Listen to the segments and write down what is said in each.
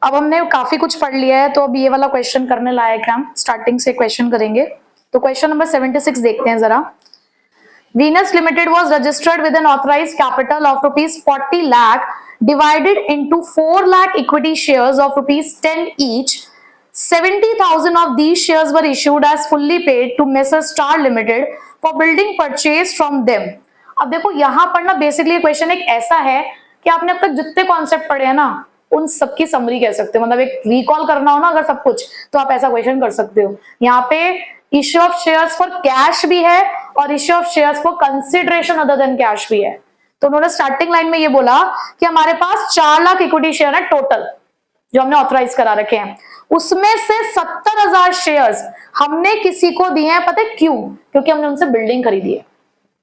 अब हमने काफी कुछ पढ़ लिया है, तो अब ये वाला क्वेश्चन करने लायक है, हम स्टार्टिंग से क्वेश्चन करेंगे। तो क्वेश्चन नंबर 76 देखते हैं जरा। Venus Limited was registered with an authorized capital of rupees 40 lakh divided into 4 lakh equity shares of rupees 10 each. 70,000 of these shares were issued as fully paid to Messrs Star Limited for building purchased from them. अब देखो यहाँ पर ना basically question एक ऐसा है कि आपने अब तक जितने कॉन्सेप्ट पढ़े हैं ना उन सबकी समरी कह सकते हो, मतलब एक रिकॉल करना हो ना अगर सब कुछ, तो आप ऐसा क्वेश्चन कर सकते हो। यहाँ पे issue of shares for cash भी है और issue of shares for consideration other than cash भी है। तो उन्होंने स्टार्टिंग लाइन में ये बोला कि हमारे पास 4 लाख इक्विटी शेयर है टोटल जो हमने ऑथराइज करा रखे हैं, उसमें से 70,000 शेयर्स हमने किसी को दिए हैं। पता है क्यों? क्योंकि हमने उनसे बिल्डिंग खरीदी है।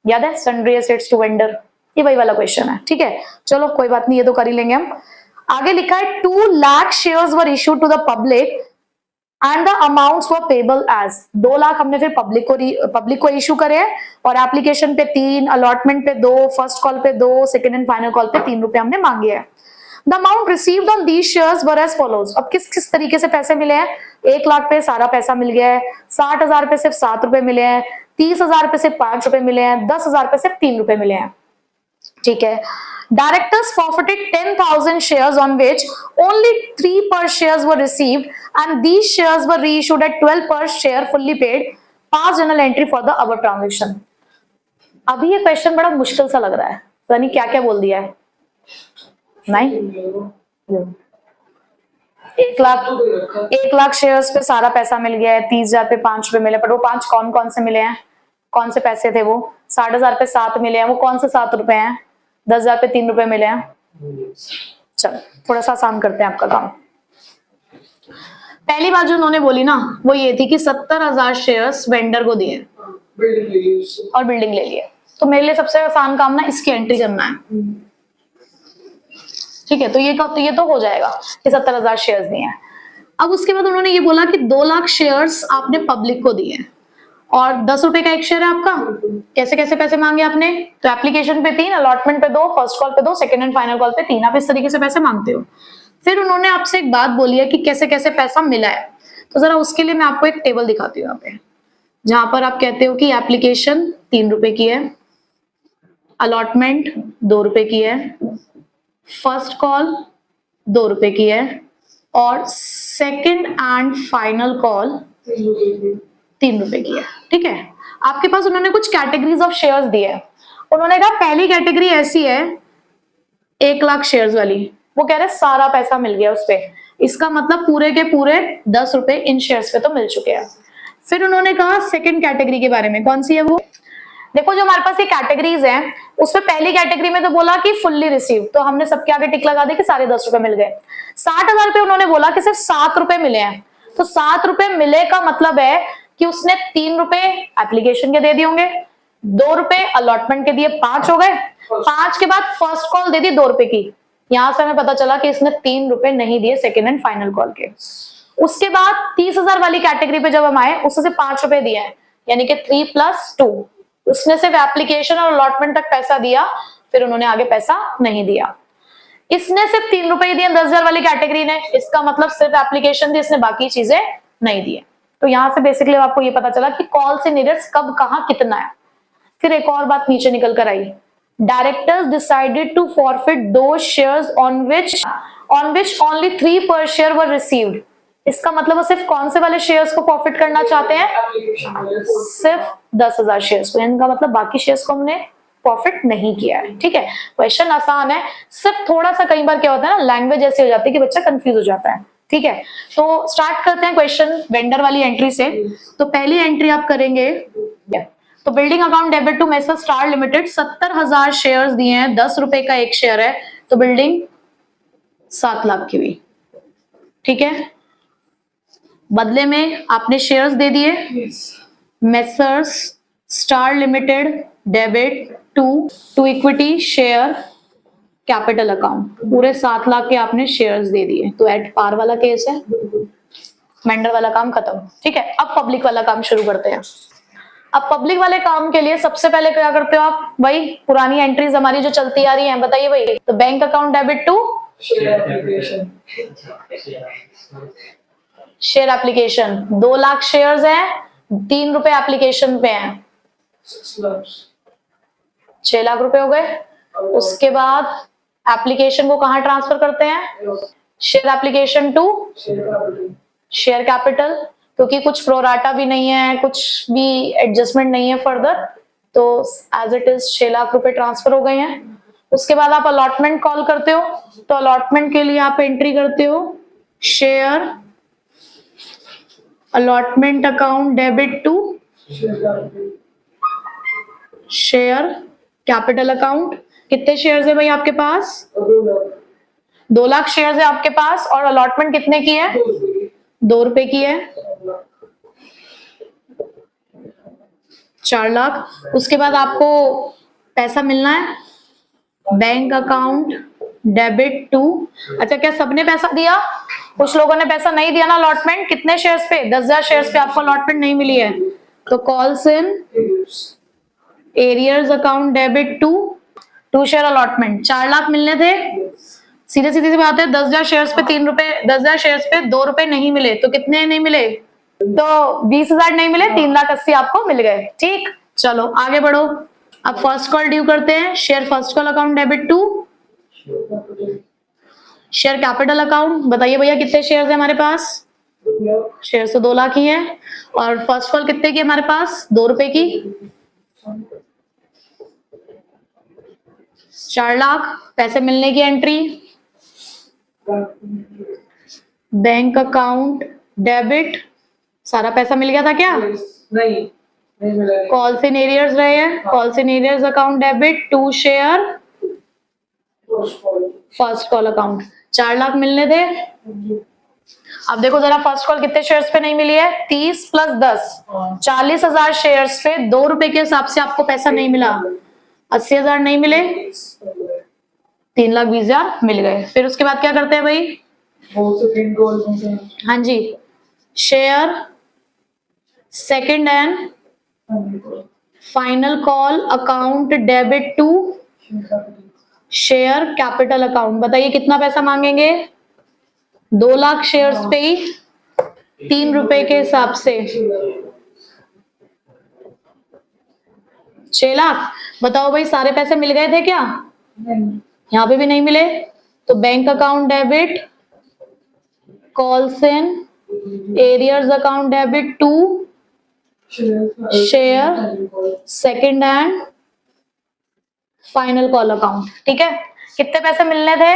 याद है, सन्ड्री एसेट्स टू वेंडर, ये वही वाला क्वेश्चन है। ठीक है, चलो कोई बात नहीं, ये तो कर ही लेंगे हम। आगे लिखा है 2 lakh shares were issued to the public and the amounts were payable as. 2 lakh हमने फिर पब्लिक को इश्यू करे हैं और एप्लीकेशन पे 3, अलॉटमेंट पे 2, फर्स्ट कॉल पे 2, सेकंड एंड फाइनल कॉल पे 3 रुपए हमने मांगे हैं। The amount received on these shares were as follows. अब किस किस तरीके से पैसे मिले हैं? 1 लाख पे सारा पैसा मिल गया है, 60,000 पे सिर्फ 7 रुपए मिले हैं, 30,000 पे सिर्फ 5 रुपए मिले हैं, 10,000 पे सिर्फ 3 रुपए मिले हैं। ठीक है, directors forfeited 10,000 shares on which only 3 per shares were received and these shares were reissued at 12 per share fully paid. Pass journal entry for the above transaction. अभी ये क्वेश्चन बड़ा मुश्किल सा लग रहा है, यानी क्या क्या बोल दिया है? नहीं, 1 लाख शेयर्स पे सारा पैसा मिल गया है, 30,000 पे 5 रुपए मिले, पर वो 5 कौन कौन से मिले हैं? कौन से पैसे थे वो? 60,000 पे 7 मिले हैं, वो कौन से 7 रुपए हैं? 10,000 पे 3 रुपए मिले हैं। चलो थोड़ा सा आसान करते हैं आपका काम। पहली बात जो उन्होंने बोली ना वो ये थी कि 70,000 शेयर्स वेंडर को दिए और बिल्डिंग ले लिए। तो मेरे लिए सबसे आसान काम ना इसकी एंट्री करना है। ठीक है, तो ये तो हो जाएगा कि 70,000 शेयर्स दिए हैं। अब उसके बाद उन्होंने ये बोला कि 2 लाख शेयर्स आपने पब्लिक को दिए और 10 रुपए का एक शेयर है आपका। कैसे कैसे पैसे मांगे आपने? तो एप्लीकेशन पे 3, अलॉटमेंट पे 2, फर्स्ट कॉल पे 2, सेकंड एंड फाइनल कॉल पे 3। आप इस तरीके से पैसे मांगते हो। फिर उन्होंने आपसे एक बात बोली है कि कैसे कैसे पैसा मिला है। तो जरा उसके लिए मैं आपको एक टेबल दिखाती हूँ यहाँ पे, जहां पर आप कहते हो कि एप्लीकेशन 3 रुपए की है, अलॉटमेंट 2 रुपए की है, फर्स्ट कॉल 2 रुपए की है और सेकंड एंड फाइनल कॉल 3 रुपए की है। ठीक है, आपके पास उन्होंने कुछ कैटेगरीज ऑफ शेयर्स दिए हैं। उन्होंने कहा पहली कैटेगरी ऐसी है 1 लाख शेयर्स वाली, वो कह रहे सारा पैसा मिल गया उस पे, इसका मतलब पूरे के पूरे 10 रुपए इन शेयर्स पे तो मिल चुके हैं। फिर उन्होंने कहा सेकंड कैटेगरी के बारे में, कौन सी है वो? देखो जो हमारे पास ये कैटेगरीज हैं उसमें पहली कैटेगरी में तो बोला कि फुल्ली रिसीव, तो हमने सबके आगे टिक लगा दी कि सारे 10 रुपए मिल गए। 60,000 पे उन्होंने बोला कि सिर्फ 7 रुपए मिले हैं, तो 7 रुपए मिले का मतलब है कि उसने 3 रुपए एप्लीकेशन के दे दिए होंगे, 2 रुपए अलॉटमेंट के दिए, 5 हो गए। 5 के बाद फर्स्ट कॉल दे दी 2 रुपए की, यहां से हमें पता चला कि इसने 3 रुपए नहीं दिए सेकेंड एंड फाइनल कॉल के। उसके बाद 30,000 वाली कैटेगरी पे जब हम आए उससे सिर्फ 5 रुपए दिए हैं, यानी कि 3 + 2, उसने सिर्फ एप्लीकेशन और अलॉटमेंट तक पैसा दिया, फिर उन्होंने आगे पैसा नहीं दिया। इसने सिर्फ 3 रुपए दिए 10,000 वाली कैटेगरी ने, इसका मतलब सिर्फ एप्लीकेशन दी, इसने बाकी चीजें नहीं दी। तो यहां से बेसिकली आपको ये पता चला कि कॉल्स इन एरियर्स कब कहां कितना है। फिर एक और बात नीचे निकल कर आई, directors decided to forfeit those shares on which only 3 per share were received. इसका मतलब वो सिर्फ कौन से वाले शेयर्स को फॉरफिट करना चाहते हैं? सिर्फ 10,000 शेयर्स को। इनका मतलब बाकी शेयर्स को हमने प्रॉफिट नहीं किया है। ठीक है, क्वेश्चन आसान है, सिर्फ थोड़ा सा कई बार क्या होता है ना, लैंग्वेज ऐसी हो जाती है कि बच्चा कंफ्यूज हो जाता है। ठीक है, तो स्टार्ट करते हैं क्वेश्चन वेंडर वाली एंट्री से। तो पहली एंट्री आप करेंगे, तो building account debit to Messrs star limited, 70,000 shares दिए हैं, 10 रुपए का एक शेयर है, तो बिल्डिंग 7 लाख की हुई। ठीक है, बदले में आपने शेयर्स दे दिए, Messrs star limited debit to equity share capital account, पूरे 7 लाख के आपने शेयर्स दे दिए। तो एट पार वाला केस है, वेंडर वाला काम खत्म। ठीक है, अब पब्लिक वाला काम शुरू करते हैं। अब पब्लिक वाले काम के लिए सबसे पहले क्या करते हो आप? भाई पुरानी एंट्रीज हमारी जो चलती आ रही हैं, बताइए भाई। तो bank account debit to share application 2 lakh shares हैं, 3 रुपए एप्लीकेशन पे हैं, 6 लाख रुपए हो गए। उसके बाद एप्लीकेशन को कहाँ ट्रांसफर करते हैं? Share application to share capital, क्योंकि कुछ प्रोराटा भी नहीं है, कुछ भी एडजस्टमेंट नहीं है फर्दर, तो एज इट इज 6 लाख रुपए ट्रांसफर हो गए हैं। उसके बाद आप अलॉटमेंट कॉल करते हो, तो अलॉटमेंट के लिए आप एंट्री करते हो share allotment account debit to share capital account. कितने शेयर्स है भाई आपके पास? 2 लाख शेयर्स है आपके पास, और अलॉटमेंट कितने की है? 2 रुपए की है, 4 लाख। उसके बाद आपको पैसा मिलना है बैंक अकाउंट डेबिट टू, अच्छा क्या सबने पैसा दिया? कुछ लोगों ने पैसा नहीं दिया ना अलॉटमेंट। कितने शेयर्स पे? 10,000 शेयर्स पे आपको अलॉटमेंट नहीं मिली है, तो calls in arrears account debit to share allotment. 4 lakh मिलने थे, सीधे सीधी सी बात है, 10,000 शेयर्स पे 3 रुपए, 10,000 शेयर्स पे 2 रुपए नहीं मिले, तो कितने नहीं मिले? तो 20,000 नहीं मिले, 3,80,000 आपको मिल गए। ठीक, चलो आगे बढ़ो। अब फर्स्ट कॉल ड्यू करते हैं, share first call account debit to share capital account. बताइए भैया कितने शेयर्स है हमारे पास? शेयर तो 2 लाख ही है, और फर्स्ट कॉल कितने की हमारे पास? 2 रुपए की, 4 लाख। पैसे मिलने की एंट्री बैंक अकाउंट डेबिट, सारा पैसा मिल गया था क्या? नहीं मिला। कॉल्स इन एरियर्स रहे हैं, calls in arrears account debit to share first call account. 4 lakh मिलने थे। अब देखो जरा फर्स्ट कॉल कितने शेयर्स पे नहीं मिली है? 30 प्लस 10, 40,000 शेयर्स पे 2 रुपए के हिसाब से आपको पैसा नहीं मिला, 80,000 नहीं मिले, 3,20,000 मिल गए। फिर उसके बाद क्या करते हैं भाई? हाँ जी, share second and final call account debit to share capital account. बताइए कितना पैसा मांगेंगे? 2 लाख शेयर्स पे ही 3 रुपए के हिसाब से 6 लाख। बताओ भाई सारे पैसे मिल गए थे क्या? यहाँ पे भी नहीं मिले, तो bank account debit calls in arrears account debit to share second and final call account. ठीक है, कितने पैसे मिलने थे?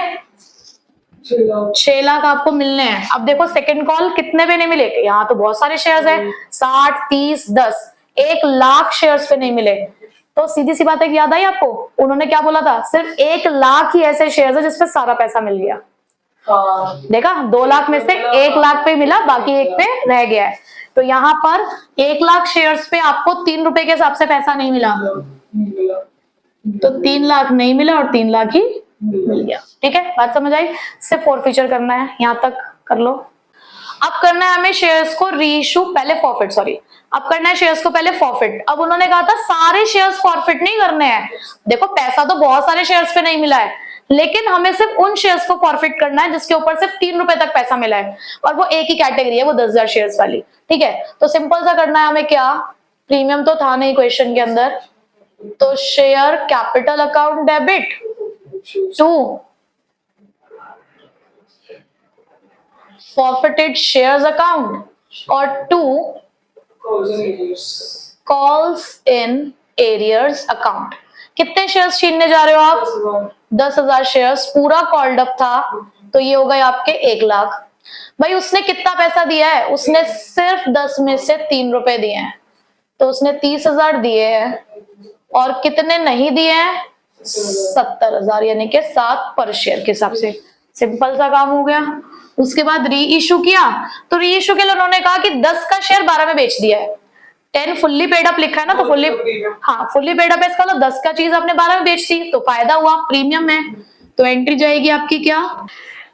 6 लाख आपको मिलने हैं। अब देखो सेकंड कॉल कितने पे नहीं मिले? यहाँ तो बहुत सारे शेयर्स हैं, 60, 30, 10, 1 लाख शेयर्स पे नहीं मिले। तो सीधी सी बात है, याद आई आपको? उन्होंने क्या बोला था? सिर्फ 1 लाख ही ऐसे शेयर्स है जिसपे सारा पैसा मिल गया। देखा, 2 लाख में से 1 लाख पे मिला, बाकी 1 पे रह गया है। तो यहाँ पर 1 लाख शेयर्स पे आपको 3 रुपए के हिसाब से पैसा नहीं मिला, तो 3 लाख नहीं मिला और 3 लाख ही मिल गया। ठीक है, बात समझ आई? सिर्फ फॉरफीचर करना है, यहाँ तक कर लो। अब करना है हमें शेयर्स को रीइश्यू, पहले फॉरफिट, सॉरी, अब करना है शेयर्स को पहले फॉरफिट। अब उन्होंने कहा था सारे शेयर्स फॉरफिट नहीं करने हैं। देखो पैसा तो बहुत सारे शेयर्स पे नहीं मिला है, लेकिन हमें सिर्फ उन शेयर्स को फॉरफिट करना है जिसके ऊपर सिर्फ 3 रुपए तक पैसा मिला है, और वो एक ही कैटेगरी है, वो 10,000 शेयर्स वाली। ठीक है, तो सिंपल सा करना है हमें, क्या प्रीमियम तो था नहीं क्वेश्चन के अंदर, तो share capital account debit to forfeited shares account और to calls in arrears account. कितने शेयर्स छीनने जा रहे हो आप? 10,000 शेयर्स, पूरा कॉल्ड अप था, तो ये हो गए आपके 1 लाख। भाई उसने कितना पैसा दिया है? उसने सिर्फ 10 में से 3 रुपए दिए हैं, तो उसने 30,000 दिए हैं, और कितने नहीं दिए हैं? 70,000, यानी कि 7 पर शेयर के हिसाब से। सिंपल सा काम हो गया। उसके बाद री इशू किया, तो री इशू के लिए उन्होंने कहा कि 10 का शेयर 12 में बेच दिया है। 10 फुल्ली पेड अप लिखा है ना, तो फुल्ली, हाँ फुल्ली पेड अप है इसका, तो 10 का चीज आपने 12 में बेच दी, तो फायदा हुआ, प्रीमियम है। तो एंट्री जाएगी आपकी क्या?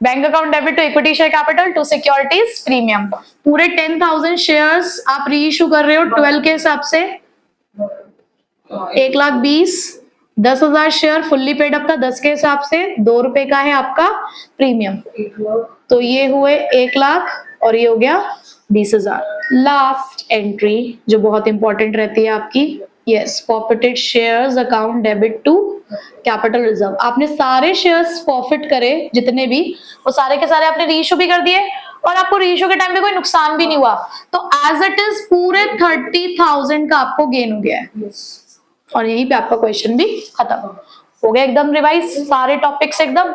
Bank account debit to equity share capital to securities premium. पूरे 10,000 शेयर्स आप री इशू कर रहे हो 12 के हिसाब से, 1,20,000, 10,000 शेयर फुल्ली पेड आपका 10 के हिसाब से, 2 रुपए का है आपका प्रीमियम, 1 लाख तो ये हुए 1 लाख और ये हो गया 20,000। लास्ट एंट्री जो बहुत इंपॉर्टेंट रहती है आपकी, yes, forfeited shares account debit to capital reserve. आपने सारे शेयर्स फॉरफिट करे जितने भी, वो सारे के सारे आपने रीइश्यू भी कर दिए और आपको रीइश्यू के टाइम पे कोई नुकसान भी नहीं हुआ, तो एज इट इज पूरे 30,000 का आपको गेन हो गया है। और यहीं पे आपका क्वेश्चन भी खत्म हो गया, एकदम रिवाइज सारे टॉपिक्स एकदम।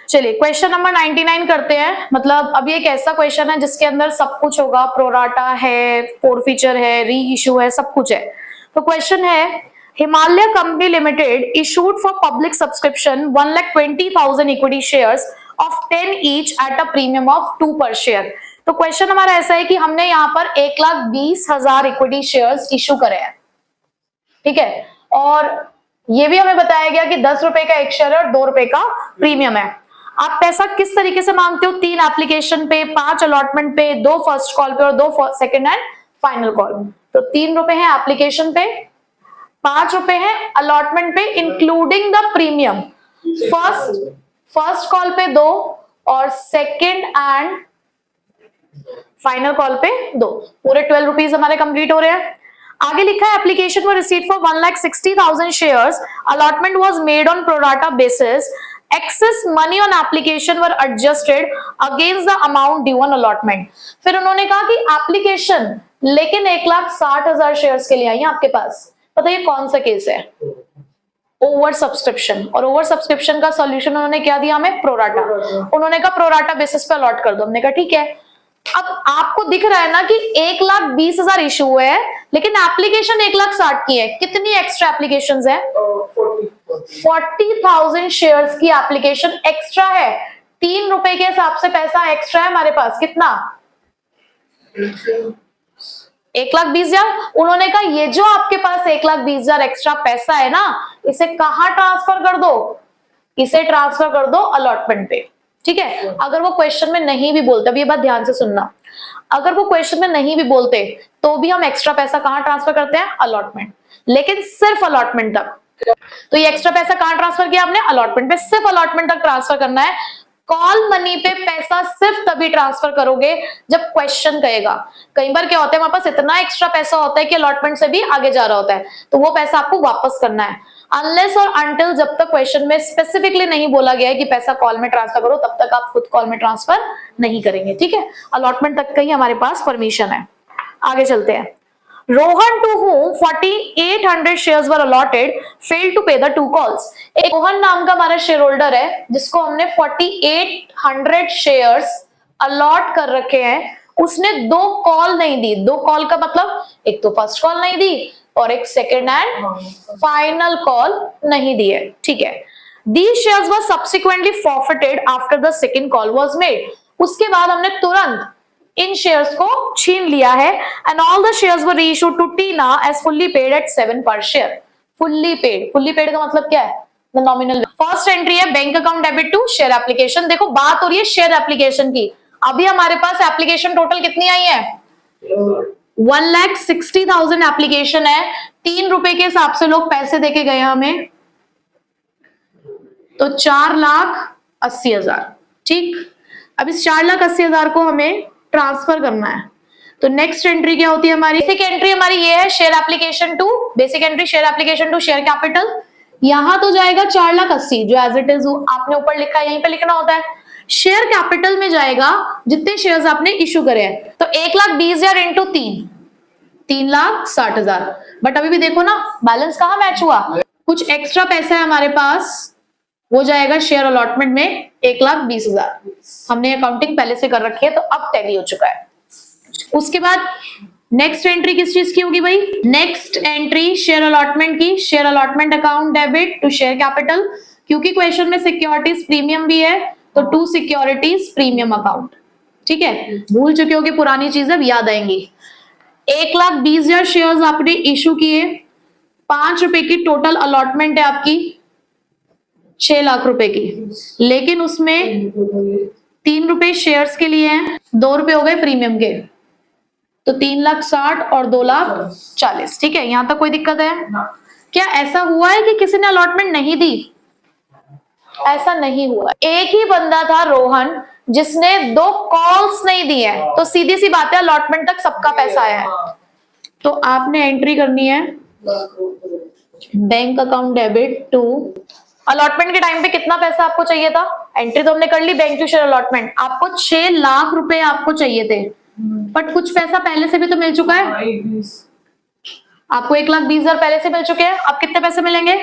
चलिए क्वेश्चन नंबर 99 करते हैं। मतलब अब ये एक ऐसा क्वेश्चन है जिसके अंदर सब कुछ होगा, प्रोराटा है, फोरफीचर है, री इशू है, सब कुछ है। तो क्वेश्चन है, Himalaya company limited issued for public subscription 1,20,000 equity shares of 10 each at a premium of 2 पर शेयर। तो क्वेश्चन हमारा ऐसा है कि हमने यहाँ पर 1,20,000 इक्विटी शेयर्स इशू करे हैं, ठीक है, और ये भी हमें बताया गया कि 10 रुपए का एक शेयर और 2 रुपए का प्रीमियम है। आप पैसा किस तरीके से मांगते हो? 3 एप्लीकेशन पे, 5 अलॉटमेंट पे, 2 फर्स्ट कॉल पे और 2 सेकंड एंड फाइनल कॉल। तो 3 रुपए है एप्लीकेशन पे, 5 रुपए है अलॉटमेंट पे including the premium, first call पे 2 और सेकंड एंड फाइनल कॉल पे 2, पूरे 12 रुपीज हमारे कंप्लीट हो रहे हैं। आगे लिखा है, application for receipt for 1,60,000 shares, allotment was made on pro rata basis, excess money on application were adjusted against the amount due on allotment। फिर उन्होंने कहा कि एप्लीकेशन लेकिन 1,60,000 शेयर्स के लिए आई है आपके पास। पता ये कौन सा केस है? Over subscription. और ओवर सब्सक्रिप्शन का सॉल्यूशन उन्होंने क्या दिया हमें? प्रोराटा। उन्होंने कहा प्रोराटा बेसिस पे अलॉट कर दो, हमने कहा ठीक है। अब आपको दिख रहा है ना कि 1,20,000 इशू हुए है लेकिन एप्लीकेशन 1,60,000 की है। कितनी एक्स्ट्रा एप्लीकेशंस है? 40,000 शेयर्स की एप्लीकेशन एक्स्ट्रा है। 3 रुपए के हिसाब से पैसा एक्स्ट्रा है हमारे पास। कितना? 1,20,000। उन्होंने कहा ये जो आपके पास 1,20,000 एक्स्ट्रा पैसा है ना, इसे कहां ट्रांसफर कर दो? इसे ट्रांसफर कर दो अलॉटमेंट पे, ठीक है। अगर वो क्वेश्चन में नहीं भी बोलते, अब ये बात ध्यान से सुनना, अगर वो क्वेश्चन में नहीं भी बोलते तो भी हम एक्स्ट्रा पैसा कहां ट्रांसफर करते हैं? अलॉटमेंट, लेकिन सिर्फ अलॉटमेंट तक। तो ये एक्स्ट्रा पैसा कहां ट्रांसफर किया आपने? अलॉटमेंट पे। सिर्फ अलॉटमेंट तक ट्रांसफर करना है। कॉल मनी पे पैसा सिर्फ तभी ट्रांसफर करोगे जब क्वेश्चन कहेगा। कई बार क्या होता है, हमारे पास इतना एक्स्ट्रा पैसा होता है कि अलॉटमेंट से भी आगे जा रहा होता है, तो वो पैसा आपको वापस करना है। अनलेस और अनटिल जब तक क्वेश्चन में स्पेसिफिकली नहीं बोला गया है कि पैसा कॉल में ट्रांसफर करो, तब तक आप खुद कॉल में ट्रांसफर नहीं करेंगे, ठीक है। अलॉटमेंट तक का ही हमारे पास परमिशन है। आगे चलते हैं। Rohan to whom 4,800 shares were allotted failed to pay the 2 calls। एक रोहन नाम का हमारा शेयर होल्डर है जिसको हमने 4,800 शेयर्स अलॉट कर रखे हैं, उसने 2 कॉल नहीं दी। 2 कॉल का मतलब एक तो फर्स्ट कॉल नहीं दी और एक सेकेंड एंड फाइनल कॉल नहीं दी है, ठीक है। These shares were subsequently forfeited after the second call was made। उसके बाद हमने तुरंत इन शेयर्स को छीन लिया है। And all the shares were reissued to Tina as fully paid at 7 per share. Fully paid का मतलब क्या है? The nominal. फर्स्ट एंट्री है bank account debit to share application. देखो बात हो रही है शेयर एप्लीकेशन की। अभी हमारे पास एप्लीकेशन टोटल कितनी आई है? 1,60,000 एप्लीकेशन है। 3 रुपए के हिसाब से लोग पैसे देके गए हमें, तो 4,80,000, ठीक। अब इस 4,80,000 को हमें ट्रांसफर करना है। तो नेक्स्ट एंट्री क्या होती है हमारी? बेसिक एंट्री हमारी ये है, share application to, basic entry share application to share capital. यहां तो जाएगा 4,80,000 जो एज इट इज आपने ऊपर लिखा है, यहीं पे लिखना होता है। शेयर कैपिटल में जाएगा जितने शेयर्स आपने इशू करे हैं, तो 1,20,000 इंटू 3,60,000। बट अभी भी देखो ना बैलेंस कहां मैच हुआ? कुछ एक्स्ट्रा पैसा है हमारे पास, वो जाएगा शेयर अलॉटमेंट में 1,20,000। हमने अकाउंटिंग पहले से कर रखी है तो अब टैली हो चुका है। उसके बाद नेक्स्ट एंट्री किस चीज की होगी भाई? नेक्स्ट एंट्री शेयर अलॉटमेंट की। Share allotment account debit to share capital, क्योंकि क्वेश्चन में सिक्योरिटीज प्रीमियम भी है तो टू सिक्योरिटीज प्रीमियम अकाउंट, ठीक है। भूल चुके होगे पुरानी चीजें, याद आएंगी। 1,20,000 शेयर्स आपने इशू किए, 5 रुपए की टोटल अलॉटमेंट है आपकी, 6 लाख रुपए की, लेकिन उसमें 3 रुपए शेयर्स के लिए हैं, 2 रुपए हो गए प्रीमियम के, तो 3,60,000 और 2,40,000, ठीक है। यहां तक कोई दिक्कत है? क्या ऐसा हुआ है कि किसी ने अलॉटमेंट नहीं दी? ऐसा नहीं हुआ। एक ही बंदा था रोहन जिसने 2 कॉल्स नहीं दी है, तो सीधी सी बात है अलॉटमेंट तक सबका पैसा आया है। तो आपने एंट्री करनी है bank account debit to, allotment के टाइम पे कितना पैसा आपको चाहिए था? एंट्री तो हमने कर ली बैंक टू शेयर अलॉटमेंट, आपको 6 लाख रुपए आपको चाहिए थे, बट कुछ पैसा पहले से भी तो मिल चुका है। आपको 1,20,000 पहले से मिल चुके हैं, अब कितने पैसे मिलेंगे?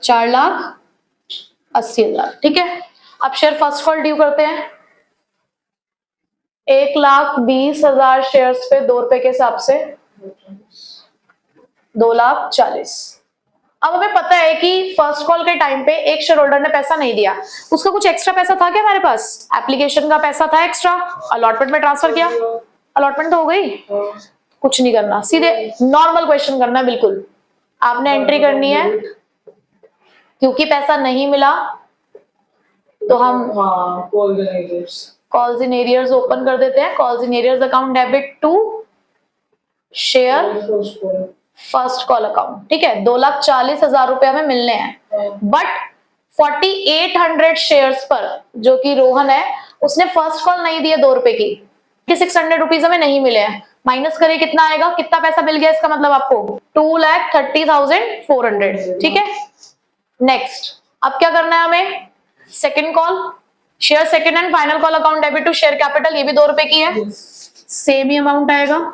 4,80,000। ठीक है, अब शेयर फर्स्ट कॉल ड्यू करते हैं। 1,20,000 शेयर्स पे 2 रुपए के हिसाब से 2,40,000। अब हमें पता है कि फर्स्ट कॉल के टाइम पे एक शेयर होल्डर ने पैसा नहीं दिया, उसका कुछ एक्स्ट्रा पैसा था क्या हमारे पास? एप्लीकेशन का पैसा था एक्स्ट्रा, अलॉटमेंट में ट्रांसफर किया, अलॉटमेंट तो हो गई। कुछ नहीं करना, सीधे नॉर्मल क्वेश्चन करना है। बिल्कुल आपने एंट्री करनी है, क्योंकि पैसा नहीं मिला तो हम कॉल्स इन एरियर्स ओपन कर देते हैं। Calls in arrears account debit to share first call account. ठीक है, 2,40,000 रुपए हमें मिलने हैं, बट 4,800 शेयर्स पर जो कि रोहन है उसने फर्स्ट कॉल नहीं दिए 2 रुपए की, 600 रुपीज हमें नहीं मिले हैं। माइनस करें कितना आएगा, कितना पैसा मिल गया इसका मतलब आपको? 2,30,400। ठीक है, नेक्स्ट अब क्या करना है हमें? Second call, share second and final call account debit to share capital, ये भी 2 रुपए की है, सेम ही अमाउंट आएगा।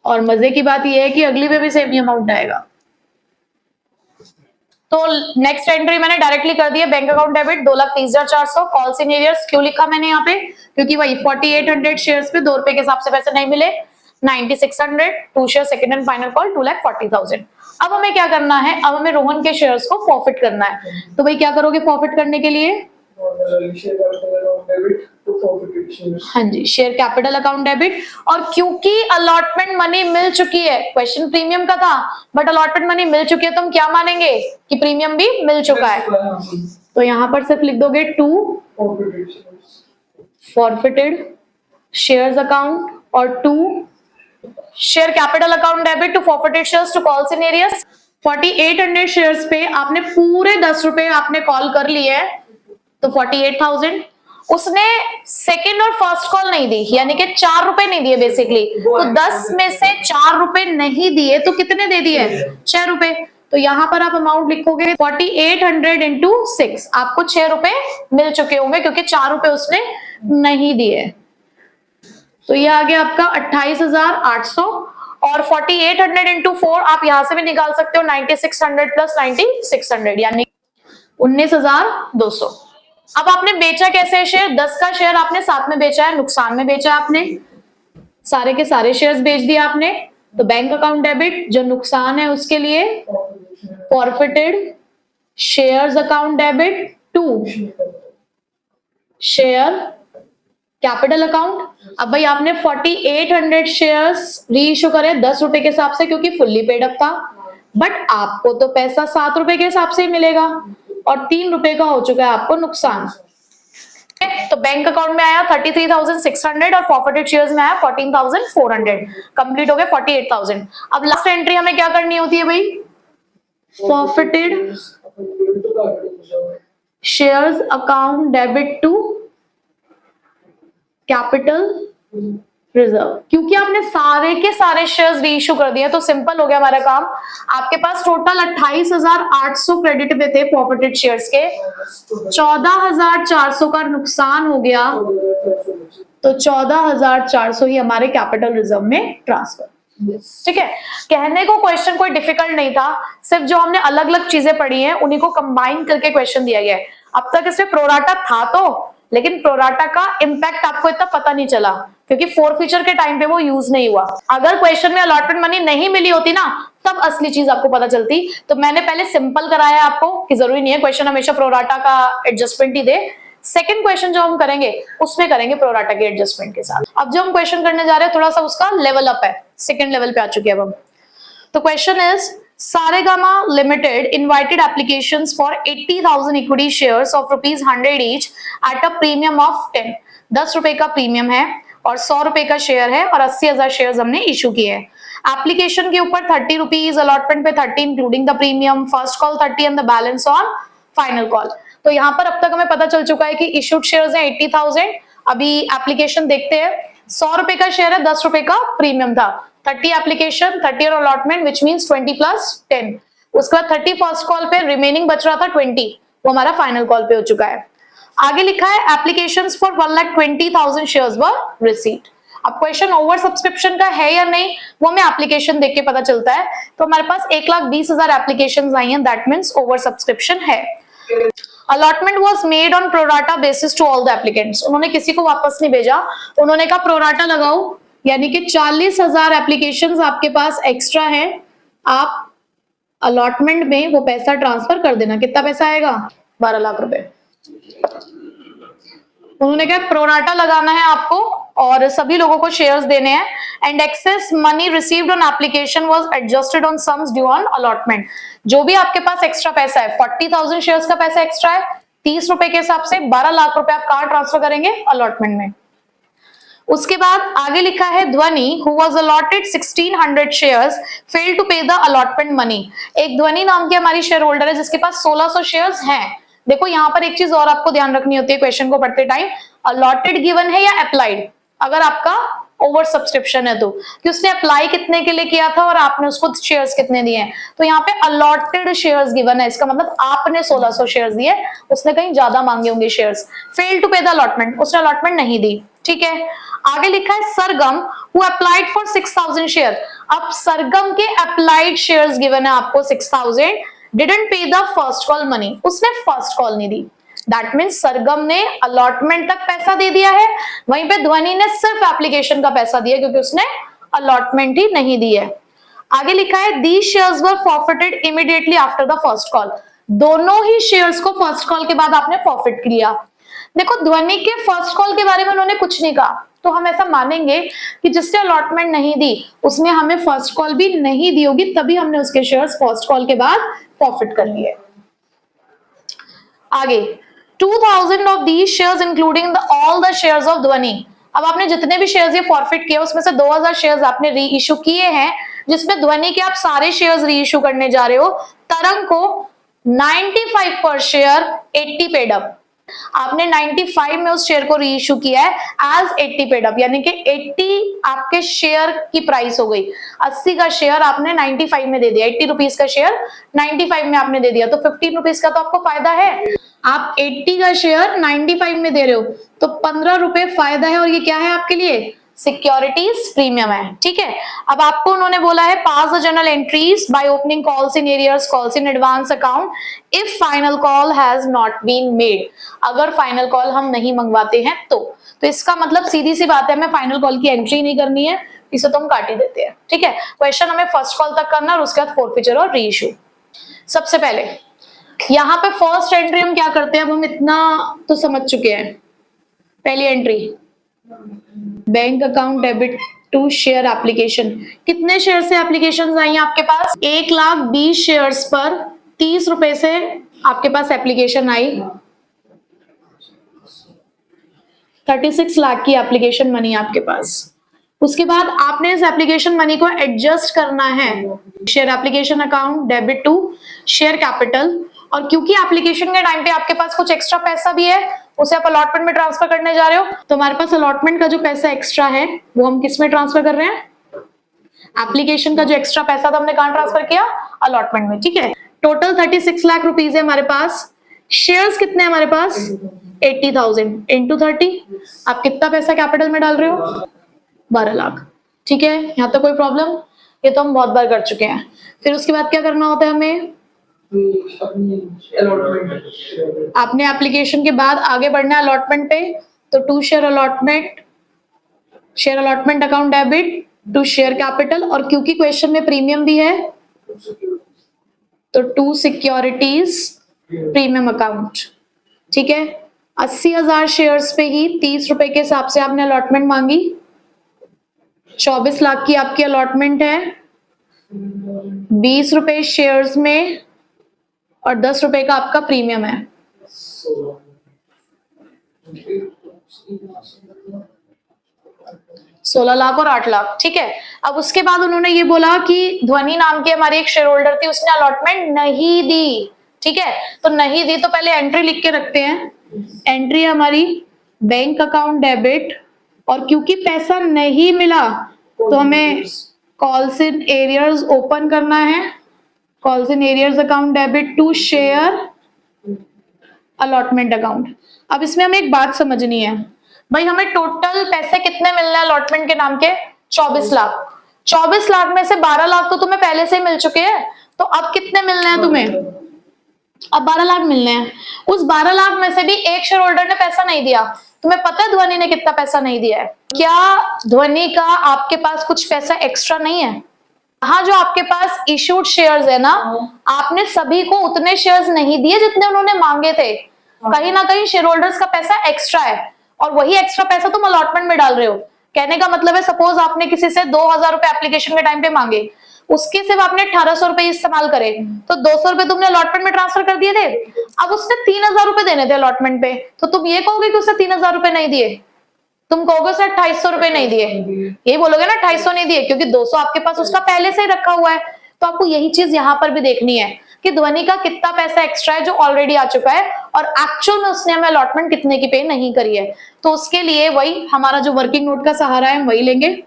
और मजे की बात ये है कि अगली में भी सेम ही अमाउंट आएगा। तो नेक्स्ट एंट्री मैंने डायरेक्टली कर दी है, bank account debit 2,30,400, calls in arrears. क्यों लिखा मैंने यहाँ पे? क्योंकि वही 4,800 शेयर्स पे 2 रुपए के हिसाब से पैसे नहीं मिले। 9,600 to share second and final call 2,40,000। अब हमें क्या करना है? अब हमें रोहन के शेयर्स को फॉरफिट करना है। तो भाई क्या करोगे फॉरफिट करने के लिए? हाँ जी, शेयर कैपिटल अकाउंट डेबिट। और क्योंकि अलॉटमेंट मनी मिल चुकी है, क्वेश्चन प्रीमियम का था बट अलॉटमेंट मनी मिल चुकी है, तो हम क्या मानेंगे कि प्रीमियम भी मिल चुका है। तो यहां पर सिर्फ लिख दोगे टू फॉरफिटेड शेयर्स अकाउंट और to share capital account debit to forfeited shares to calls in arrears. 4,800 shares पे आपने पूरे 10 रुपए आपने कॉल कर लिए, तो 48,000। उसने सेकंड और फर्स्ट कॉल नहीं दी, यानी कि 4 रुपए नहीं दिए बेसिकली। तो 10 में से 4 रुपए नहीं दिए तो कितने दे दिए? 6 रुपए। तो यहां पर आप अमाउंट लिखोगे 4,800 इंटू 6, आपको 6 रुपए मिल चुके होंगे क्योंकि 4 रुपए उसने नहीं दिए। तो ये आ गया आपका 28,800। और 4,800 इंटू 4 आप यहां से भी निकाल सकते हो, 9,600 प्लस 9,600 यानी 19,200। अब आपने बेचा कैसे शेयर? 10 का शेयर आपने साथ में बेचा है, नुकसान में बेचा है आपने, सारे के सारे शेयर्स बेच दिए आपने। तो बैंक अकाउंट डेबिट जो नुकसान है उसके लिए forfeited shares account debit to share capital account. अब भाई आपने 4,800 शेयर्स री इश्यू करे 10 रुपए के हिसाब से क्योंकि फुल्ली पेड अप था, बट आपको तो पैसा 7 रुपए के हिसाब से ही मिलेगा और 3 रुपए का हो चुका है आपको नुकसान। तो बैंक अकाउंट में आया 33,600 और फॉरफिटेड शेयर्स में आया 14,400। कंप्लीट हो गए 48,000। अब लास्ट एंट्री हमें क्या करनी होती है भाई? Forfeited shares account debit to capital reserve. क्योंकि आपने सारे के सारे शेयर्स री इश्यू कर दिए तो सिंपल हो गया हमारा काम। आपके पास टोटल 28,800 क्रेडिट पे थे फॉरफिटेड शेयर्स के, 14,400 का नुकसान हो गया, तो 14,400 ही हमारे कैपिटल रिजर्व में ट्रांसफर। ठीक है, कहने को क्वेश्चन कोई डिफिकल्ट नहीं था, सिर्फ जो हमने अलग अलग चीजें पढ़ी हैं उन्हीं को कंबाइन करके क्वेश्चन दिया गया है। अब तक इसमें प्रोराटा था तो, लेकिन प्रोराटा का इंपैक्ट आपको इतना पता नहीं चला क्योंकि फोर फीचर के टाइम पे वो यूज नहीं हुआ। अगर क्वेश्चन में अलॉटमेंट मनी नहीं मिली होती ना तब असली चीज आपको पता चलती। तो मैंने पहले सिंपल कराया आपको कि जरूरी नहीं है क्वेश्चन हमेशा प्रोराटा का एडजस्टमेंट ही दे। सेकंड क्वेश्चन जो हम करेंगे उसमें करेंगे प्रोराटा के एडजस्टमेंट के साथ। अब जो हम क्वेश्चन करने जा रहे हैं थोड़ा सा उसका लेवल अप है, सेकंड लेवल पे आ चुके हैं अब हम। तो question is Saregama Limited invited applications for 80,000 equity shares of ₹100 each at a premium of 10 रुपए का प्रीमियम है और 100 रुपए का शेयर है और 80,000 शेयर हमने इशू किए हैं। एप्लीकेशन के ऊपर 30 रुपीज, अलॉटमेंट पे 30 including the premium, first call 30 and the balance on final call. तो यहाँ पर अब तक हमें पता चल चुका है कि इशूड शेयर्स हैं 80,000। अभी एप्लीकेशन देखते हैं। 100 रुपए का शेयर है, 10 रुपए का प्रीमियम था। 30 एप्लीकेशन, 30 और अलॉटमेंट, विच मीन्स 20 + 10। उसके बाद 30 फर्स्ट कॉल पे, रिमेनिंग बच रहा था 20, वो हमारा फाइनल कॉल पे हो चुका है। आगे लिखा है applications for 1,20,000 shares were received. अब क्वेश्चन ओवर सब्सक्रिप्शन का है या नहीं वो हमें एप्लीकेशन देख के पता चलता है। तो हमारे पास 1,20,000 एप्लीकेशंस आई हैं, दैट मींस ओवर सब्सक्रिप्शन है। Allotment was made on pro rata basis to all the applicants. उन्होंने किसी को वापस नहीं भेजा, उन्होंने कहा प्रोराटा लगाओ, यानी कि 40,000 एप्लीकेशंस आपके पास एक्स्ट्रा है, आप अलॉटमेंट में वो पैसा ट्रांसफर कर देना। कितना पैसा आएगा? 12 लाख रुपए। उन्होंने कहा प्रोराटा लगाना है आपको और सभी लोगों को शेयर्स देने हैं। And excess money received on application was adjusted on sums due on allotment. जो भी आपके पास एक्स्ट्रा पैसा है, 40,000 शेयर्स का पैसा एक्स्ट्रा है, 30 रुपए के हिसाब से 12 लाख रुपए आप कहां ट्रांसफर करेंगे? अलॉटमेंट में। उसके बाद आगे लिखा है Dhwani who was allotted 1600 shares fail to pay the allotment money. एक ध्वनि नाम की हमारी शेयर होल्डर है जिसके पास 1600 शेयर्स हैं। देखो यहाँ पर एक चीज और आपको ध्यान रखनी होती है क्वेश्चन को पढ़ते टाइम, अलॉटेड गिवन है या अप्लाइड। अगर आपका ओवर सब्सक्रिप्शन है तो कि उसने अप्लाई कितने के लिए किया था और आपने उसको शेयर्स कितने दिए हैं, तो यहाँ पे अलॉटेड शेयर्स गिवन है, इसका मतलब आपने 1600 शेयर्स दिए, उसने कहीं ज्यादा मांगे होंगे shares. Fail to pay the allotment, उसने अलॉटमेंट नहीं दी। ठीक है, आगे लिखा है सरगम हु अप्लाइड फॉर 6,000 शेयर। अब सरगम के अप्लाइड शेयर्स गिवन है आपको 6,000, डिडंट पे द फर्स्ट कॉल मनी, उसने फर्स्ट कॉल नहीं दी। दैट मीन्स सरगम ने अलॉटमेंट तक पैसा दे दिया है, वहीं पे ध्वनि ने सिर्फ एप्लीकेशन का पैसा दिया क्योंकि उसने अलॉटमेंट ही नहीं दी है। आगे लिखा है these shares were forfeited immediately after the first call. दोनों ही शेयर्स को फर्स्ट कॉल के बाद आपने फॉरफिट किया। देखो ध्वनि के फर्स्ट कॉल के बारे में उन्होंने कुछ नहीं कहा, तो हम ऐसा मानेंगे कि जिसने अलॉटमेंट नहीं दी उसने हमें फर्स्ट कॉल भी नहीं दी होगी, तभी हमने उसके शेयर्स फर्स्ट कॉल के बाद फॉरफिट कर लिए। आगे 2,000 of these shares including all the shares of ध्वनि। अब आपने जितने भी शेयर्स ये फॉरफिट किए उसमें से 2,000 शेयर्स आपने री इशू किए हैं, जिसमें ध्वनि के आप सारे शेयर्स री इशू करने जा रहे हो। तरंग को 95 पर शेयर 80 पेड अप, आपने 95 में उस शेयर को री इशू किया है एज 80 पेड अप, यानी कि 80 आपके शेयर की प्राइस हो गई। 80 का शेयर आपने 95 में दे दिया, 80 रुपीज का शेयर 95 में आपने दे दिया, तो 15 रुपीज का तो आपको फायदा है। आप 80 का शेयर 95 में दे रहे हो तो 15 रुपए फायदा है, और ये क्या है आपके लिए? सिक्योरिटीज प्रीमियम है। ठीक है, अब आपको उन्होंने बोला है pass the general entries by opening calls in arrears, calls in advance account if final call has not been made. अगर फाइनल कॉल हम नहीं मंगवाते हैं तो इसका मतलब सीधी सी बात है हमें फाइनल कॉल की एंट्री नहीं करनी है, इसे तो हम काट ही देते हैं। ठीक है, क्वेश्चन हमें फर्स्ट कॉल तक करना और उसके बाद फोरफीचर और री इशू। सबसे पहले यहाँ पे फर्स्ट एंट्री हम क्या करते हैं, अब हम इतना तो समझ चुके हैं। पहली entry bank account debit to share application. कितने शेयर से एप्लीकेशन आई हैं आपके पास? 1,20,000 शेयर्स पर 30 रुपए से आपके पास एप्लीकेशन आई, 36 लाख की एप्लीकेशन मनी आपके पास। उसके बाद आपने इस एप्लीकेशन मनी को एडजस्ट करना है share application account debit to share capital, और क्योंकि एप्लीकेशन के टाइम पे आपके पास कुछ एक्स्ट्रा पैसा भी है उसे आप अलॉटमेंट में ट्रांसफर करने जा रहे हो, तो हमारे पास अलॉटमेंट का जो पैसा एक्स्ट्रा है वो हम किस में ट्रांसफर कर रहे हैं? एप्लीकेशन का जो एक्स्ट्रा पैसा था हमने कहां ट्रांसफर किया? अलॉटमेंट में। ठीक है, टोटल 36 लाख रुपीज है हमारे पास। शेयर्स कितने हमारे पास? 80,000 इंटू 30, आप कितना पैसा कैपिटल में डाल रहे हो? 12 लाख। ठीक है, यहाँ तो कोई प्रॉब्लम? ये तो हम बहुत बार कर चुके हैं। फिर उसके बाद क्या करना होता है हमें? आपने एप्लीकेशन के बाद आगे बढ़ना है अलॉटमेंट पे, तो to share allotment account debit to share capital, और क्योंकि क्वेश्चन में प्रीमियम भी है तो टू सिक्योरिटीज प्रीमियम अकाउंट। ठीक है, 80,000 शेयर्स पे ही 30 रुपए के हिसाब से आपने अलॉटमेंट मांगी, 24 लाख की आपकी अलॉटमेंट है, 20 रुपए शेयर्स में और 10 रुपए का आपका प्रीमियम है। 16 लाख और 8 लाख, ठीक है। अब उसके बाद उन्होंने ये बोला कि ध्वनि नाम की हमारी एक शेयर होल्डर थी, उसने अलॉटमेंट नहीं दी, ठीक है। तो नहीं दी तो पहले एंट्री लिख के रखते हैं। एंट्री हमारी बैंक अकाउंट डेबिट, और क्योंकि पैसा नहीं मिला तो हमें कॉल्स इन एरियर्स ओपन करना है। Calls in arrears account debit to share allotment account. अब इसमें हमें एक बात समझनी है भाई, हमें टोटल पैसे कितने मिलने हैं अलॉटमेंट के नाम के? 24 लाख। 24 लाख में से 12 लाख तो तुम्हें पहले से ही मिल चुके हैं, तो अब कितने मिलने हैं तुम्हें? अब 12 लाख मिलने हैं। उस 12 लाख में से भी एक शेयर होल्डर ने पैसा नहीं दिया। तुम्हें पता है ध्वनि ने कितना पैसा नहीं दिया है? क्या ध्वनि का आपके पास कुछ पैसा एक्स्ट्रा नहीं है? हाँ, जो आपके पास इशूड शेयर्स है ना, आपने सभी को उतने शेयर्स नहीं दिए जितने उन्होंने मांगे थे। कहीं ना कहीं शेयर होल्डर्स का पैसा एक्स्ट्रा है, और वही एक्स्ट्रा पैसा तुम अलॉटमेंट में डाल रहे हो। कहने का मतलब है, सपोज आपने किसी से 2000 रुपए एप्लीकेशन के टाइम पे मांगे, उसके सिर्फ आपने 1800 रुपए इस्तेमाल करे, तो 200 रुपए तुमने अलॉटमेंट में ट्रांसफर कर दिए थे। अब उसने 3000 रुपए देने थे अलॉटमेंट पे, तो तुम ये कहोगे कि उसने 3000 रुपए नहीं दिए? तुम कहोगे सर 2800 रुपए नहीं दिए, यही बोलोगे ना, 2800 नहीं दिए, क्योंकि 200 आपके पास उसका पहले से ही रखा हुआ है। तो आपको यही चीज यहाँ पर भी देखनी है कि ध्वनि का कितना पैसा एक्स्ट्रा है जो ऑलरेडी आ चुका है, और एक्चुअल में उसने हमें अलॉटमेंट कितने की पे नहीं करी है। तो उसके लिए वही हमारा जो वर्किंग नोट का सहारा है, हम वही लेंगे,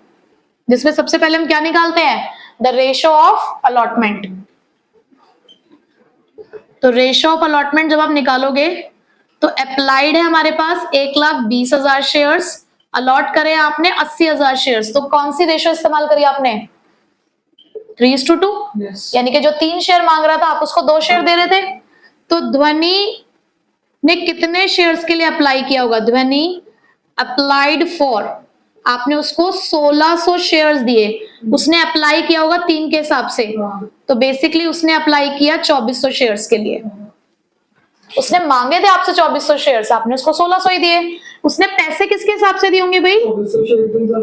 जिसमें सबसे पहले हम क्या निकालते हैं? The ratio of allotment. तो रेशो ऑफ अलॉटमेंट जब आप निकालोगे तो अप्लाइड है हमारे पास 1,20,000 शेयर्स, अलॉट करे आपने 80,000 शेयर्स, तो कौन सी रेशो इस्तेमाल करी आपने? 3:2। यानी कि जो 3 शेयर मांग रहा था आप उसको 2 शेयर दे रहे थे। तो ध्वनि ने कितने शेयर्स के लिए अप्लाई किया होगा? ध्वनि अप्लाइड फॉर, आपने उसको 1600 शेयर्स दिए, उसने अप्लाई किया होगा 3 के हिसाब से, तो बेसिकली उसने अप्लाई किया 2400 शेयर्स के लिए। उसने मांगे थे आपसे 2400 शेयर्स, आपने उसको 1600 ही दिए। उसने पैसे किसके हिसाब से दिए होंगे भाई?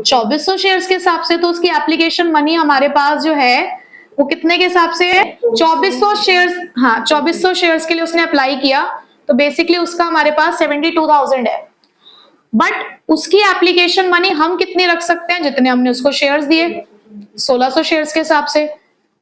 2400 शेयर्स के हिसाब से। तो उसकी एप्लीकेशन मनी हमारे पास जो है वो कितने के हिसाब से है? 2400 शेयर्स। हाँ, 2400 शेयर्स के लिए उसने अप्लाई किया, तो बेसिकली उसका हमारे पास 72,000 है। बट उसकी एप्लीकेशन मनी हम कितनी रख सकते हैं? जितने हमने उसको शेयर्स दिए, 1600 शेयर्स के हिसाब से,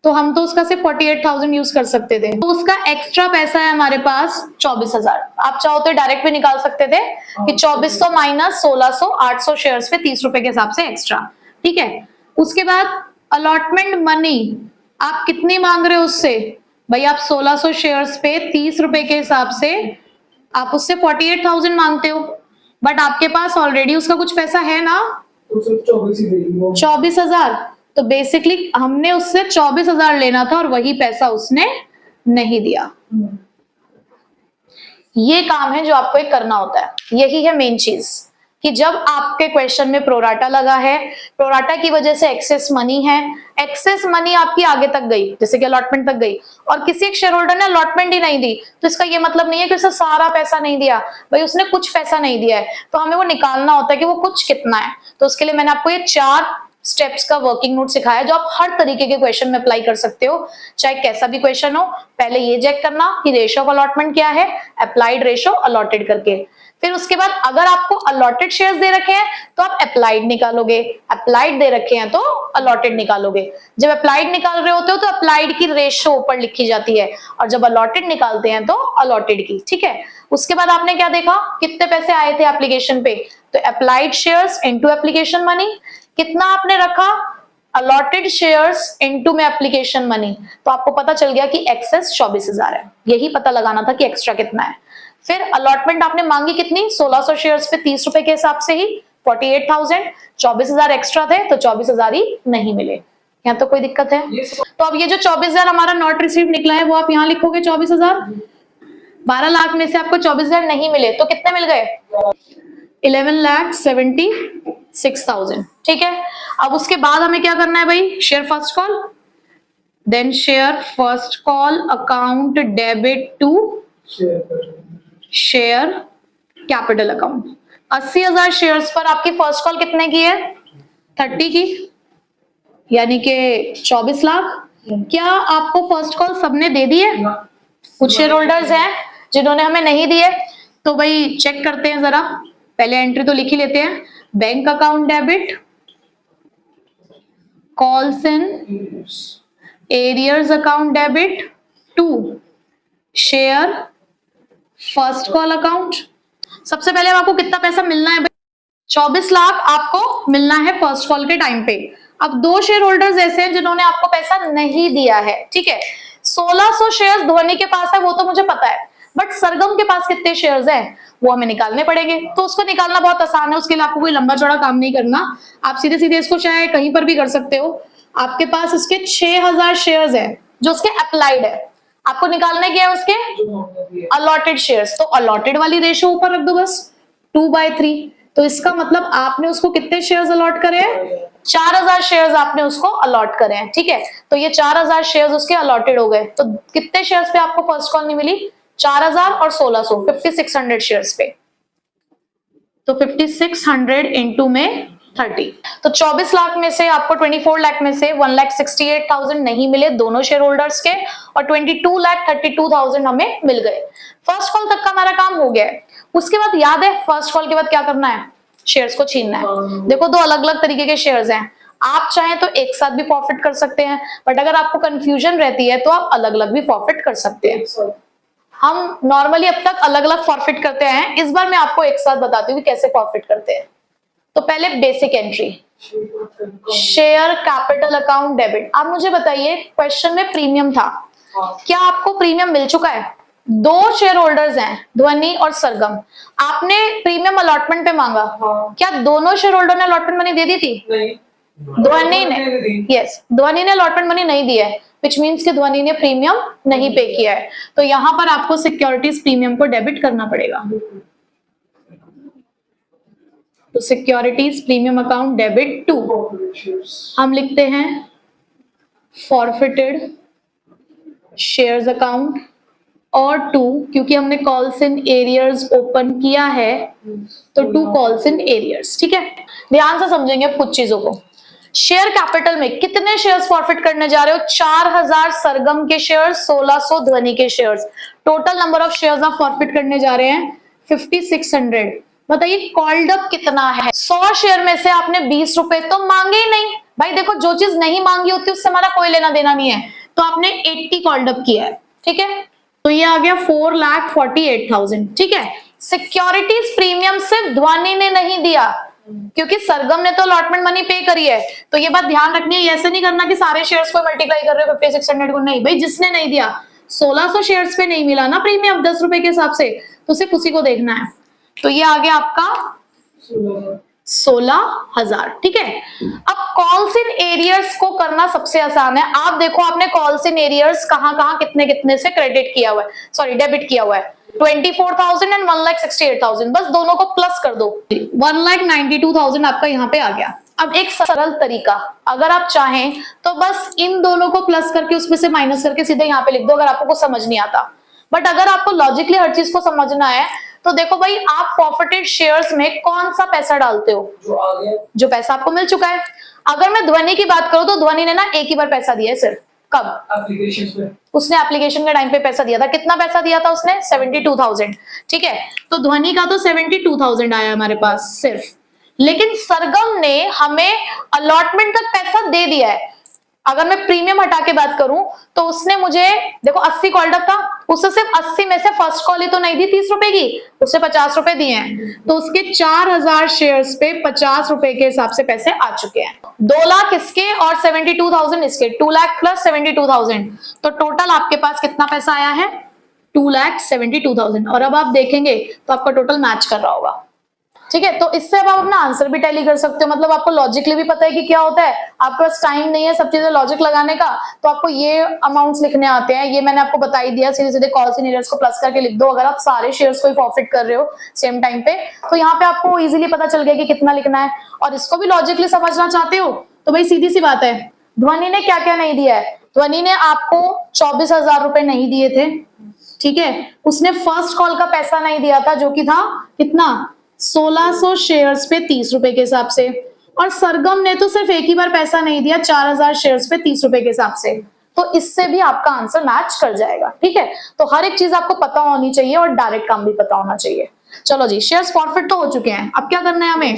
तो हम तो उसका सिर्फ 48,000 यूज कर सकते थे। तो उसका एक्स्ट्रा पैसा है हमारे पास 24,000। आप चाहो तो डायरेक्ट भी निकाल सकते थे कि 2400 माइनस 1600, 800 शेयर्स पे 30 रुपए के हिसाब से एक्स्ट्रा, ठीक है। उसके बाद अलॉटमेंट मनी आप कितनी मांग रहे हो उससे? भाई आप 1600 शेयर्स पे 30 रुपए के हिसाब से आप उससे 48,000 मांगते हो, बट आपके पास ऑलरेडी उसका कुछ पैसा है ना, 24,000। तो बेसिकली हमने उससे 24,000 लेना था और वही पैसा उसने नहीं दिया। ये काम है जो आपको एक करना होता है। यही है मेन चीज कि जब आपके क्वेश्चन में प्रोराटा लगा है, प्रोराटा की वजह से एक्सेस मनी है, एक्सेस मनी आपकी आगे तक गई, जैसे कि अलॉटमेंट तक गई, और किसी एक शेयर होल्डर ने अलॉटमेंट ही नहीं दी, तो इसका ये मतलब नहीं है कि उसने सारा पैसा नहीं दिया, भाई उसने कुछ पैसा नहीं दिया है। तो हमें वो निकालना होता है कि वो कुछ कितना है। तो उसके लिए मैंने आपको ये 4 स्टेप्स का वर्किंग नोट सिखाया जो आप हर तरीके के क्वेश्चन में अप्लाई कर सकते हो, चाहे कैसा भी क्वेश्चन हो। पहले ये चेक करना कि रेशो ऑफ अलॉटमेंट क्या है, अप्लाइड रेशो अलॉटेड करके। फिर उसके बाद अगर आपको अलॉटेड शेयर्स दे रखे हैं तो आप अप्लाइड निकालोगे, अप्लाइड दे रखे हैं तो अलॉटेड निकालोगे। जब अप्लाइड निकाल रहे होते हो तो अप्लाइड की रेशो ऊपर लिखी जाती है, और जब अलॉटेड निकालते हैं तो अलॉटेड की, ठीक है। उसके बाद आपने क्या देखा, कितने पैसे आए थे एप्लीकेशन पे, तो applied shares into application money, कितना आपने रखा, अलॉटेड शेयर्स इनटू में एप्लीकेशन मनी, तो आपको पता चल गया कि एक्सेस 24,000 है। यही पता लगाना था कि एक्स्ट्रा कितना है। फिर अलॉटमेंट आपने मांगी कितनी, 1600 शेयर्स पे 30 रुपए के हिसाब से ही 48,000, 24,000 एक्स्ट्रा थे तो 24,000 ही नहीं मिले। यहाँ तो कोई दिक्कत है? तो अब ये जो 24,000 हमारा नॉट रिसीव निकला है वो आप यहाँ लिखोगे 24,000। 12 लाख में से आपको 24,000 नहीं मिले तो कितने मिल गए? 11,76,000, ठीक है। अब उसके बाद हमें क्या करना है भाई, share first call, then share first call account debit to share capital account. 80,000 shares पर आपकी फर्स्ट कॉल कितने की है? 30 की, यानी कि 24 लाख। क्या आपको फर्स्ट कॉल सबने दे दी है? कुछ शेयर होल्डर्स हैं जिन्होंने हमें नहीं दिए, तो भाई चेक करते हैं जरा। पहले एंट्री तो लिख ही लेते हैं, bank account debit calls in arrears account debit to share first call account. सबसे पहले आपको कितना पैसा मिलना है? 24 लाख आपको मिलना है फर्स्ट कॉल के टाइम पे। अब दो शेयर होल्डर्स ऐसे हैं जिन्होंने आपको पैसा नहीं दिया है, ठीक है। 1600 शेयर्स ध्वनि के पास है, वो तो मुझे पता है, बट सरगम के पास कितने शेयर्स हैं वो हमें निकालने पड़ेंगे। तो उसको निकालना बहुत आसान है, उसके लिए आपको कोई लंबा चौड़ा काम नहीं करना, आप सीधे सीधे इसको चाहे कहीं पर भी कर सकते हो। आपके पास उसके 6000 शेयर्स है जो उसके अप्लाइड है, आपको निकालने क्या है उसके अलॉटेड शेयर्स। तो अलॉटेड वाली रेशो ऊपर रख दो बस 2/3। तो इसका मतलब आपने उसको कितने शेयर्स अलॉट करे हैं? 4000 शेयर्स आपने उसको अलॉट करे हैं, ठीक है। तो ये 4000 शेयर्स उसके अलॉटेड हो गए। तो कितने शेयर्स पे आपको फर्स्ट कॉल नहीं मिली? 4000 और 1600, 5600 शेयर्स पे। तो 5600 इंटू में 30, तो 24 लाख में से आपको 24 लाख में से 1,68,000 नहीं मिले दोनों शेयर होल्डर्स के, और 22,32,000 हमें मिल गए। फर्स्ट कॉल तक का हमारा काम हो गया है। उसके बाद याद है फर्स्ट कॉल के बाद क्या करना है? शेयर्स को छीनना है। देखो दो अलग अलग तरीके के शेयर्स हैं, आप चाहें तो एक साथ भी फॉरफिट कर सकते हैं, बट अगर आपको कंफ्यूजन रहती है तो आप अलग अलग भी फॉरफिट कर सकते हैं। हम नॉर्मली अब तक अलग अलग फॉरफिट करते हैं, इस बार मैं आपको एक साथ बताती हूँ कि कैसे फॉरफिट करते हैं। तो पहले basic entry, share capital account debit. आप मुझे बताइए क्वेश्चन में प्रीमियम था, क्या आपको प्रीमियम मिल चुका है? दो शेयर होल्डर्स हैं ध्वनि और सरगम, आपने प्रीमियम अलॉटमेंट पे मांगा, क्या दोनों शेयर होल्डर ने अलॉटमेंट मनी दे दी थी? ध्वनि ने, यस, ध्वनि ने अलॉटमेंट मनी नहीं दी है, विच मीन्स कि ध्वनि ने प्रीमियम नहीं पे किया है। तो यहां पर आपको सिक्योरिटीज प्रीमियम को डेबिट करना पड़ेगा। तो securities premium account debit to, हम लिखते हैं फॉरफिटेड शेयर्स अकाउंट, और टू क्योंकि हमने कॉल्स इन एरियर्स ओपन किया है तो टू कॉल्स इन एरियर्स, ठीक है। ध्यान से समझेंगे कुछ चीजों को। शेयर कैपिटल में कितने शेयर्स फॉरफिट करने जा रहे हो? 4000 सरगम के शेयर्स, 1600 ध्वनि के shares. Total number of shares आप फॉरफिट करने जा रहे हैं 5600। बताइए कॉल्ड अप कितना है? 100 शेयर में से आपने 20 रुपए तो मांगे ही नहीं भाई। देखो जो चीज नहीं मांगी होती उससे हमारा कोई लेना देना नहीं है, तो आपने 80 कॉल्ड अप किया है, ठीक है। तो ये आ गया 4,48,000, ठीक है। सिक्योरिटीज प्रीमियम सिर्फ ध्वनि ने नहीं दिया क्योंकि सरगम ने तो अलॉटमेंट मनी पे करी है। तो ये बात ध्यान रखनी है, ऐसे नहीं करना कि सारे शेयर्स को मल्टीप्लाई कर रहे हो 5600 को, नहीं भाई, जिसने नहीं दिया 1600 शेयर्स पे नहीं मिला ना प्रीमियम 10 रुपए के हिसाब से, तो सिर्फ उसी को देखना है। तो ये आ गया आपका 16,000, ठीक है। अब कॉल्स इन एरियर्स को करना सबसे आसान है। आप देखो आपने कॉल्स इन एरियर्स कहां कहां कितने कितने से क्रेडिट किया हुआ है, सॉरी डेबिट किया हुआ है। 24,000 एंड 1,68,000, बस दोनों को प्लस कर दो, 1,92,000 आपका यहाँ पे आ गया। अब एक सरल तरीका, अगर आप चाहें तो बस इन दोनों को प्लस करके उसमें से माइनस करके सीधे यहाँ पे लिख दो, अगर आपको कुछ समझ नहीं आता। बट अगर आपको लॉजिकली हर चीज को समझना है तो देखो भाई, आप फॉरफिटेड शेयर्स में कौन सा पैसा डालते हो? जो आ गया, जो पैसा आपको मिल चुका है। अगर मैं ध्वनि की बात करूं तो ध्वनि ने ना एक ही बार पैसा दिया है सिर्फ, कब? एप्लीकेशन में। उसने एप्लीकेशन के टाइम पे पैसा दिया था। कितना पैसा दिया था उसने? 72,000, ठीक है। तो ध्वनि का तो 72,000 आया हमारे पास सिर्फ, लेकिन सरगम ने हमें अलॉटमेंट तक पैसा दे दिया है। अगर मैं प्रीमियम हटा के बात करूं तो उसने मुझे, देखो 80 कॉल्ड अप था, उससे सिर्फ 80 में से फर्स्ट कॉल ही तो नहीं दी 30 रुपए की, उससे 50 रुपए दिए हैं। तो उसके 4000 शेयर्स पे 50 रुपए के हिसाब से पैसे आ चुके हैं। 2 लाख इसके और 72,000 इसके, 2 लाख प्लस 72,000, तो टोटल आपके पास कितना पैसा आया है? 2,72,000। और अब आप देखेंगे तो आपका टोटल मैच कर रहा होगा, ठीक है। तो इससे अब आप अपना आंसर भी टैली कर सकते हो, मतलब आपको लॉजिकली भी पता है कि क्या होता है। आपके पास टाइम नहीं है सब चीजें लॉजिक लगाने का, तो आपको ये अमाउंट्स लिखने आते हैं। ये मैंने आपको बता ही दिया, सीधे सीधे कॉल्स इन एरियर्स को प्लस करके लिख दो। अगर आप सारे शेयर्स को फॉरफिट कर रहे हो सेम टाइम पे, तो यहाँ पे आपको इजीली पता चल गया कि कितना लिखना है। और इसको भी लॉजिकली समझना चाहते हो तो भाई सीधी सी बात है, ध्वनि ने क्या क्या नहीं दिया है? ध्वनि ने आपको 24,000 रुपए नहीं दिए थे, ठीक है। उसने फर्स्ट कॉल का पैसा नहीं दिया था जो कि था कितना? 1600 शेयर्स पे 30 रुपए के हिसाब से। और सरगम ने तो सिर्फ एक ही बार पैसा नहीं दिया, 4000 शेयर्स पे 30 रुपए के हिसाब से। तो इससे भी आपका आंसर मैच कर जाएगा, ठीक है। तो हर एक चीज आपको पता होनी चाहिए और डायरेक्ट काम भी पता होना चाहिए। चलो जी, शेयर्स फॉरफिट तो हो चुके हैं, अब क्या करना है हमें?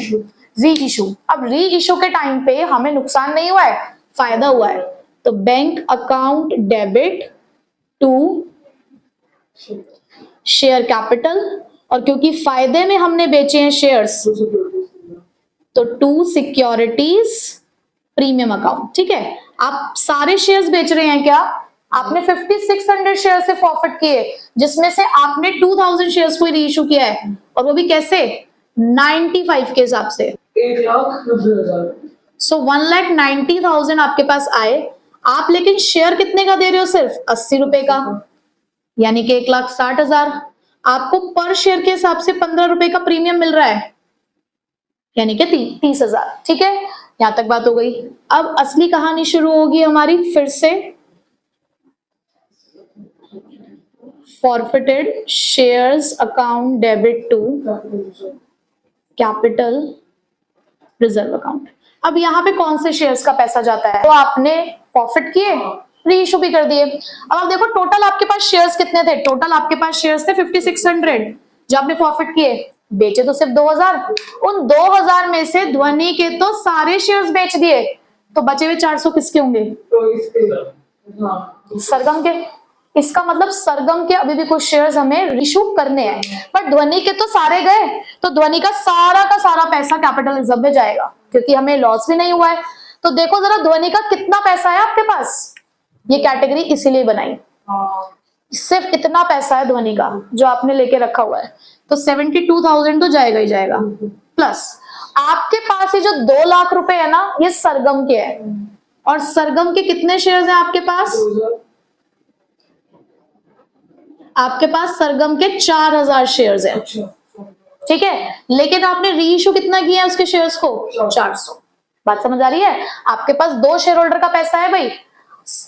री इशू। अब री इशू के टाइम पे हमें नुकसान नहीं हुआ है, फायदा हुआ है, तो bank account debit to share capital, और क्योंकि फायदे में हमने बेचे हैं शेयर्स तो टू सिक्योरिटीज प्रीमियम अकाउंट। ठीक है, आप सारे शेयर्स बेच रहे हैं क्या? आपने 5600 शेयर से प्रॉफिट किए, जिसमें से आपने 2000 शेयर्स को रीइश्यू किया है, और वो भी कैसे? 95 के हिसाब से। 1,90,000। सो 1,90,000 आपके पास आए, आप लेकिन शेयर कितने का दे रहे हो? सिर्फ 80 रुपए का, यानी कि 1,60,000। आपको पर शेयर के हिसाब से 15 रुपए का प्रीमियम मिल रहा है, यानी कि 30,000। ठीक है, यहां तक बात हो गई। अब असली कहानी शुरू होगी हमारी फिर से। Forfeited shares account debit to capital reserve account. अब यहाँ पे कौन से शेयर्स का पैसा जाता है? तो आपने प्रॉफिट किए, रीइश्यू भी कर दिए। अब आप देखो टोटल आपके पास शेयर्स कितने थे? टोटल आपके पास शेयर्स थे 5600, जो आपने प्रॉफिट किए, बेचे तो सिर्फ 2000। उन 2000 में से ध्वनि के तो सारे शेयर्स बेच दिए, तो बचे हुए 400 किसके होंगे? तो इसके हाँ सरगम के। इसका मतलब सरगम के अभी भी कुछ शेयर्स हमें रीइश्यू करने हैं, पर ध्वनि के तो सारे गए, तो ध्वनि का सारा पैसा कैपिटल रिजर्व में जाएगा, क्योंकि हमें लॉस भी नहीं हुआ है। तो देखो जरा ध्वनि का कितना पैसा है आपके पास, ये कैटेगरी इसीलिए बनाई, सिर्फ इतना पैसा है ध्वनि का जो आपने लेके रखा हुआ है, तो 72,000 तो जाएगा ही जाएगा। प्लस आपके पास ये जो 2 लाख रुपए है ना, ये सरगम के है, और सरगम के कितने शेयर्स हैं आपके पास? आपके पास सरगम के 4000 शेयर्स हैं। ठीक है, लेकिन आपने रीइश्यू कितना किया है उसके शेयर्स को? 400। बात समझ आ रही है? आपके पास 2 शेयर होल्डर का पैसा है भाई,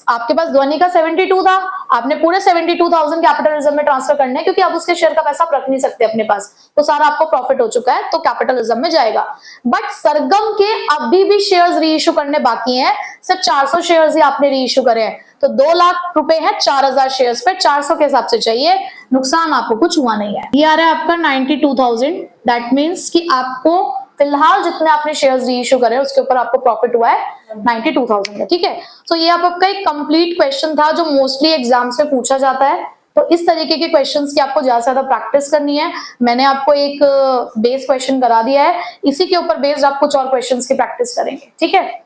आपके पास ध्वनि का 72 था, आपने पूरे 72,000 कैपिटल रिजर्व में ट्रांसफर करने हैं, क्योंकि अब उसके शेयर का पैसा आप रख नहीं सकते अपने पास, तो सारा आपको प्रॉफिट हो चुका है, तो कैपिटल रिजर्व में जाएगा। बट सरगम के अभी भी शेयर्स रीइश्यू करने बाकी हैं, सिर्फ 400 शेयर्स ही आपने रीइश्यू करे हैं, तो 2 लाख रुपए हैं 4000 शेयर्स पे, 400 के हिसाब से चाहिए, नुकसान आपको कुछ हुआ नहीं है। ये आ रहा है आपका 92,000। दैट मीन्स कि आपको फिलहाल जितने आपने शेयर्स रीइश्यू करे उसके ऊपर आपको प्रॉफिट हुआ है 92,000 का। ठीक है, तो ये आपका एक कंप्लीट क्वेश्चन था जो मोस्टली एग्जाम्स में पूछा जाता है। तो इस तरीके के क्वेश्चंस की आपको ज्यादा से ज्यादा प्रैक्टिस करनी है। मैंने आपको एक बेस क्वेश्चन करा दिया है, इसी के ऊपर बेस्ड आप कुछ और क्वेश्चंस की प्रैक्टिस करेंगे। ठीक है।